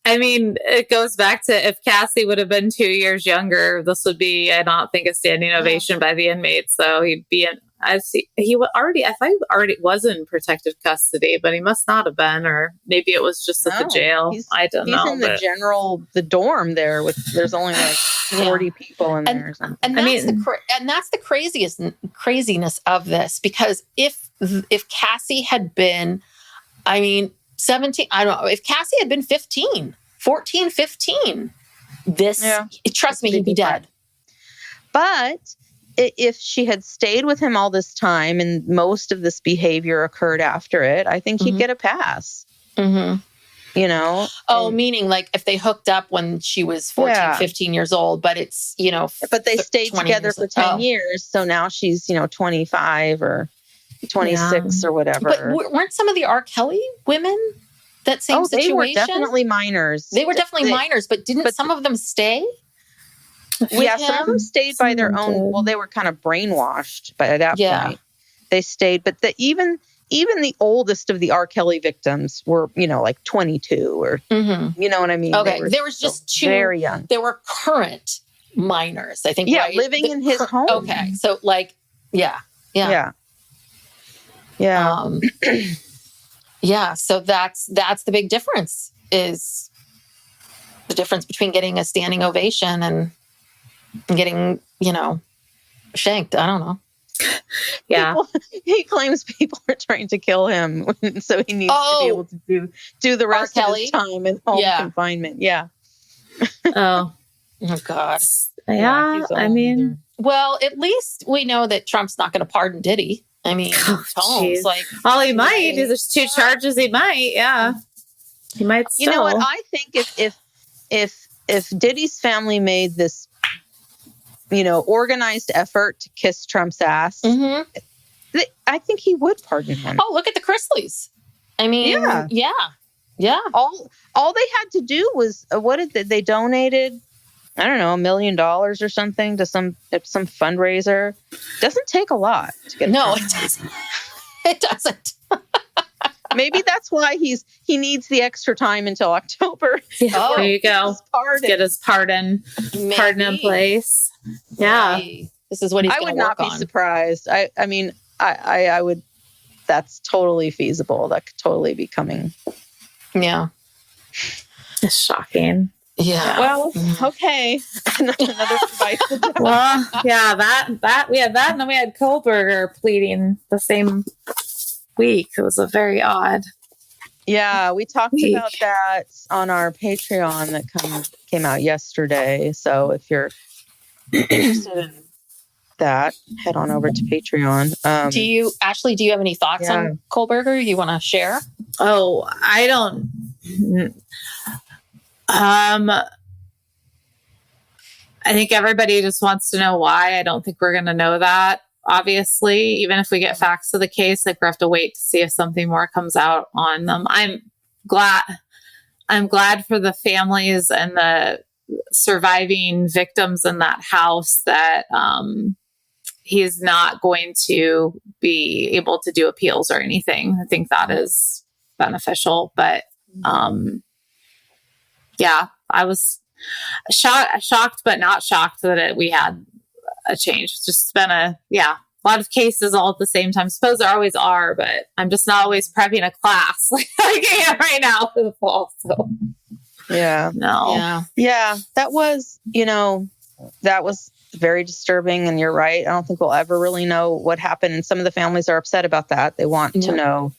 I mean, it goes back to if Cassie would have been 2 years younger, this would be, I don't think, a standing ovation by the inmates. So he'd be I see. I thought he already was in protective custody, but he must not have been, or maybe it was just at the jail. I don't know. He's in the dorm there there's only like 40 people in there or something. And that's the craziness of this, because if Cassie had been, 17, I don't know, if Cassie had been 15, 14, 15, trust me, he'd be dead. But if she had stayed with him all this time and most of this behavior occurred after it, I think he'd get a pass. Mm-hmm. Meaning like if they hooked up when she was 14, 15 years old, but it's, but they stayed together for 10 years. So now she's, 25 or 26 or whatever. But weren't some of the R. Kelly women that same situation? They were definitely minors. They were definitely minors, but didn't some of them stay? Some of them stayed by their own. Well, they were kind of brainwashed by that point. They stayed, but even the oldest of the R. Kelly victims were, like 22 or, you know what I mean? Okay, there was just two very young. They were current minors, I think. Yeah, right? living in his home. Okay, so like, yeah. So that's the big difference, is the difference between getting a standing ovation and getting, shanked. I don't know. Yeah. He claims people are trying to kill him, so he needs to be able to do the rest of his time in home confinement. Yeah. Oh God. Yeah. Well, at least we know that Trump's not going to pardon Diddy. Holmes, he might. There's 2 charges. He might. Yeah. He might still. You know what? I think if Diddy's family made this, organized effort to kiss Trump's ass, I think he would pardon him. Oh, look at the Chrisleys. Yeah. All they had to do was they donated, I don't know, $1 million or something to some fundraiser. Doesn't take a lot to get. No, it doesn't. It doesn't. Maybe that's why he needs the extra time until October. Yeah, there you go. Get his pardon in place. Yeah, maybe. This is what he's going to work on. I would not be surprised. I would. That's totally feasible. That could totally be coming. Yeah, it's shocking. Yeah. Well, okay. Another fight. Well, yeah, that we had that, and then we had Kohlberger pleading the same week. It was a very odd. Yeah, we talked about that on our Patreon that came out yesterday. So if you're interested in that, head on over to Patreon. Do you have any thoughts on Kohlberger you want to share? Oh, I don't. I think everybody just wants to know why. I don't think we're going to know that. Obviously, even if we get facts of the case, we have to wait to see if something more comes out on them. I'm glad for the families and the surviving victims in that house that he's not going to be able to do appeals or anything. I think that is beneficial, but I was shocked, but not shocked that we had a change. It's just been a lot of cases all at the same time. I suppose there always are, but I'm just not always prepping a class like I am right now for the fall. So that was very disturbing, and you're right. I don't think we'll ever really know what happened, and some of the families are upset about that. They want to know.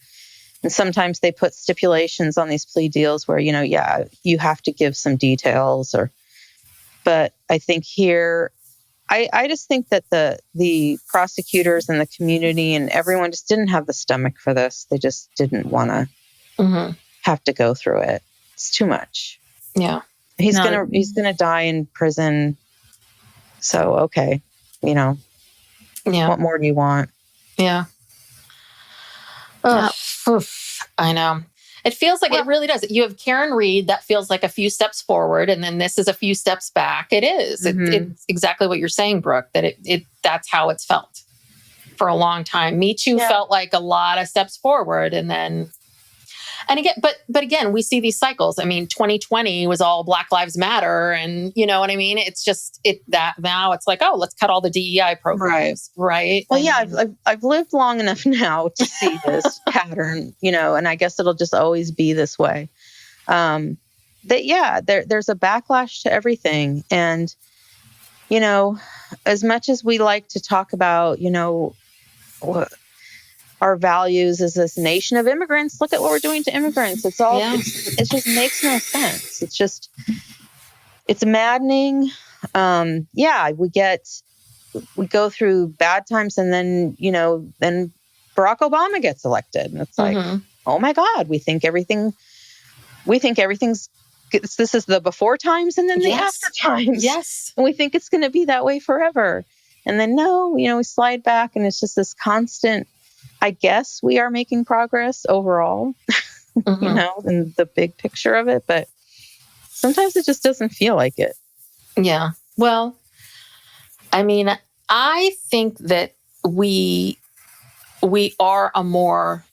And sometimes they put stipulations on these plea deals where, you have to give some details but I think here, I just think that the prosecutors and the community and everyone just didn't have the stomach for this. They just didn't want to have to go through it. It's too much. Yeah. He's going to die in prison. So, okay. What more do you want? Yeah. I know. It feels like it really does. You have Karen Reed, that feels like a few steps forward, and then this is a few steps back. It is. It's exactly what you're saying, Brooke, that that's how it's felt for a long time. Me Too felt like a lot of steps forward, and And again, but again, we see these cycles. I mean, 2020 was all Black Lives Matter, and you know what I mean. It's just that now it's like, oh, let's cut all the DEI programs, right? Well, yeah, I've lived long enough now to see this pattern, you know, and I guess it'll just always be this way. There's a backlash to everything, and you know, as much as we like to talk about, you know, our values as this nation of immigrants, look at what we're doing to immigrants. It's all, it just makes no sense. It's maddening. We go through bad times, and then, you know, then Barack Obama gets elected, and it's like, oh my God, we think everything's, this is the before times and then the after times. Yes. And we think it's going to be that way forever. And then no, you know, we slide back, and it's just this constant, I guess we are making progress overall, you know, in the big picture of it, but sometimes it just doesn't feel like it. Yeah. Well, I mean, I think that we are a more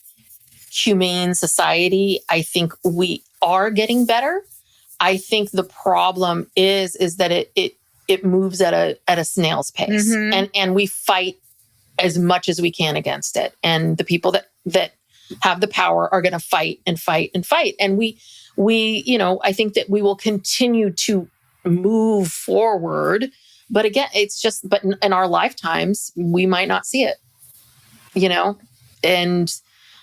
humane society. I think we are getting better. I think the problem is that it moves at a snail's pace, and we fight as much as we can against it. And the people that have the power are going to fight and fight and fight. And we, you know, I think that we will continue to move forward. But again, it's just, but in our lifetimes, we might not see it, you know? And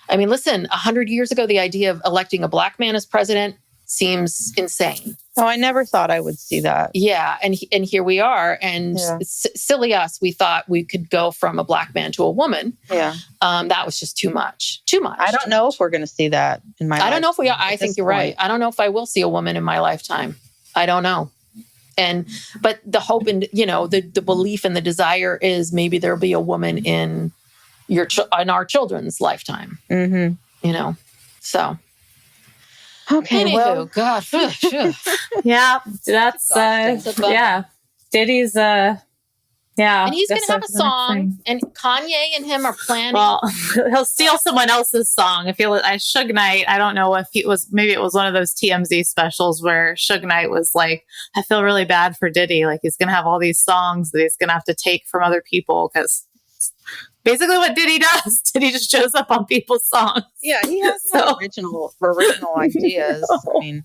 I mean, listen, 100 years ago, the idea of electing a Black man as president seems insane. Oh, I never thought I would see that. Yeah. And here we are. And silly us, we thought we could go from a Black man to a woman. Yeah. That was just too much. I don't know if we're going to see that in my life. I don't know if we are. I think you're right. I don't know if I will see a woman in my lifetime. I don't know. But the hope and, you know, the belief and the desire is maybe there'll be a woman in our children's lifetime, you know, so. Okay. Anywho, well, God. Yeah. That's, Diddy's, and he's going to have a song, and Kanye and him are planning. Well, he'll steal someone else's song. Suge Knight, I don't know if maybe it was one of those TMZ specials where Suge Knight was like, I feel really bad for Diddy. Like, he's going to have all these songs that he's going to have to take from other people, because basically what Diddy does, Diddy just shows up on people's songs. Yeah, he has original ideas. I mean,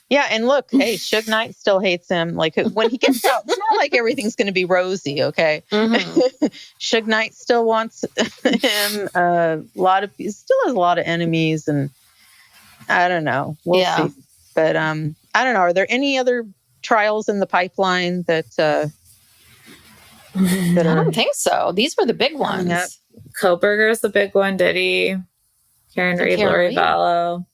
yeah, and look, hey, Suge Knight still hates him. Like, when he gets out, it's not like everything's going to be rosy, okay? Suge Knight still wants him. He still has a lot of enemies, and I don't know. We'll see. But I don't know. Are there any other trials in the pipeline that I don't think so. These were the big ones. Kohberger's the big one. Diddy, Karen Reed, Lori Vallow.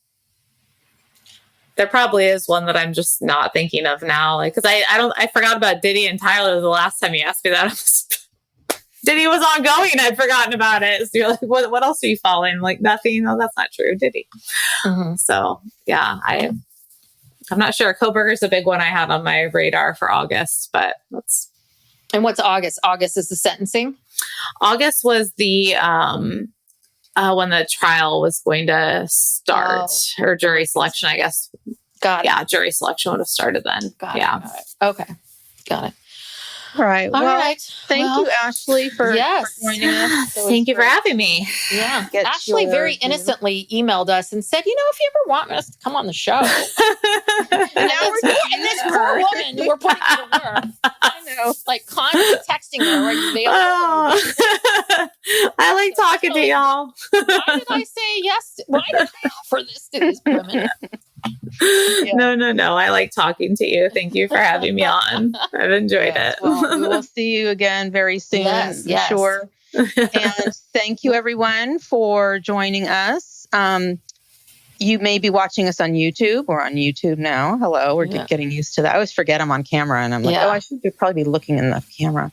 There probably is one that I'm just not thinking of now. Like, because I forgot about Diddy and Tyler the last time you asked me that. Diddy was ongoing and I'd forgotten about it. So you're like, what else are you following? Like, nothing. No, that's not true. Diddy. So yeah, I'm not sure. Kohberger's a big one I had on my radar for August, but let's. And what's August? August is the sentencing? August was the when the trial was going to start, or jury selection, I guess. Got it. Yeah, jury selection would have started then. Got it. Okay. Got it. All right. All right. Thank you, Ashley, for joining us. Thank you for having me. Yeah. Ashley very innocently emailed us and said, you know, if you ever want us to come on the show. And now and this poor woman, we're putting her to work. I know. Like constantly texting her. I like talking to y'all. Why did I say yes? Why did I offer this to these women? No. I like talking to you. Thank you for having me on. I've enjoyed it. Well, we will see you again very soon. Yes. Sure. And thank you, everyone, for joining us. You may be watching us on YouTube. We're on YouTube now. Hello. We're getting used to that. I always forget I'm on camera, and I'm like, I should probably be looking in the camera.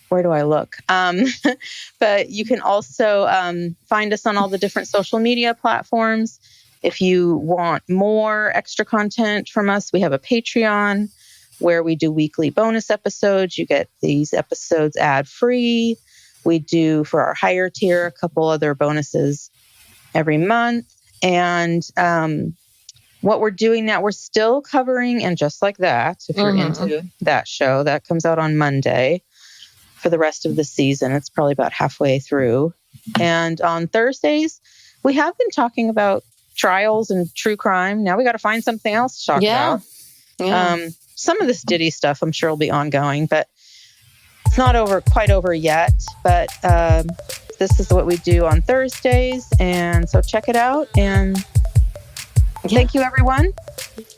Where do I look? But you can also find us on all the different social media platforms. If you want more extra content from us, we have a Patreon where we do weekly bonus episodes. You get these episodes ad-free. We do, for our higher tier, a couple other bonuses every month. And what we're doing now, we're still covering And Just Like That. If you're into that show, that comes out on Monday for the rest of the season. It's probably about halfway through. And on Thursdays, we have been talking about trials and true crime. Now we got to find something else to talk about. Yeah. Some of this Diddy stuff, I'm sure, will be ongoing, but it's not quite over yet. But this is what we do on Thursdays, and so check it out. And thank you, everyone.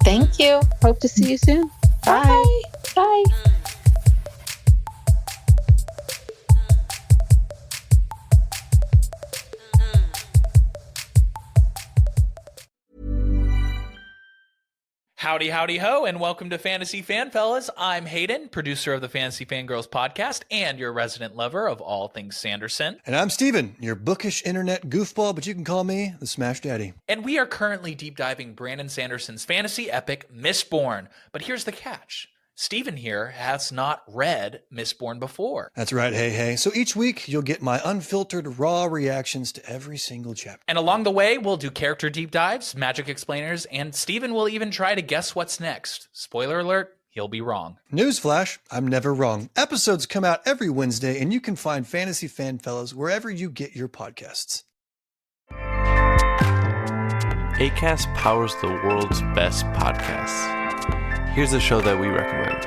Thank you. Hope to see you soon. Bye. Bye. Howdy, howdy, ho, and welcome to Fantasy Fan Fellas. I'm Hayden, producer of the Fantasy Fangirls podcast and your resident lover of all things Sanderson. And I'm Steven, your bookish internet goofball, but you can call me the Smash Daddy. And we are currently deep diving Brandon Sanderson's fantasy epic, Mistborn. But here's the catch. Steven here has not read Mistborn before. That's right, hey. So each week, you'll get my unfiltered, raw reactions to every single chapter. And along the way, we'll do character deep dives, magic explainers, and Steven will even try to guess what's next. Spoiler alert, he'll be wrong. Newsflash, I'm never wrong. Episodes come out every Wednesday, and you can find Fantasy Fan Fellas wherever you get your podcasts. Acast powers the world's best podcasts. Here's a show that we recommend.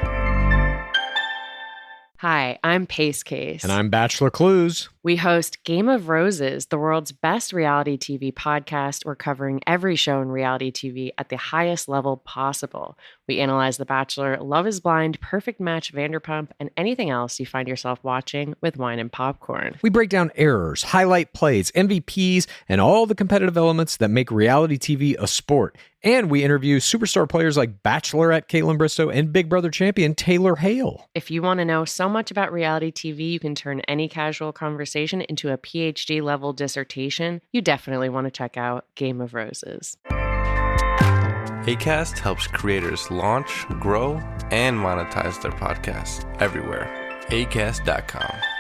Hi, I'm Pace Case. And I'm Bachelor Clues. We host Game of Roses, the world's best reality TV podcast. We're covering every show in reality TV at the highest level possible. We analyze The Bachelor, Love is Blind, Perfect Match, Vanderpump, and anything else you find yourself watching with wine and popcorn. We break down errors, highlight plays, MVPs, and all the competitive elements that make reality TV a sport. And we interview superstar players like Bachelorette Caitlin Bristow and Big Brother champion Taylor Hale. If you want to know so much about reality TV, you can turn any casual conversation into a PhD level dissertation. You definitely want to check out Game of Roses. Acast helps creators launch, grow, and monetize their podcasts everywhere. Acast.com.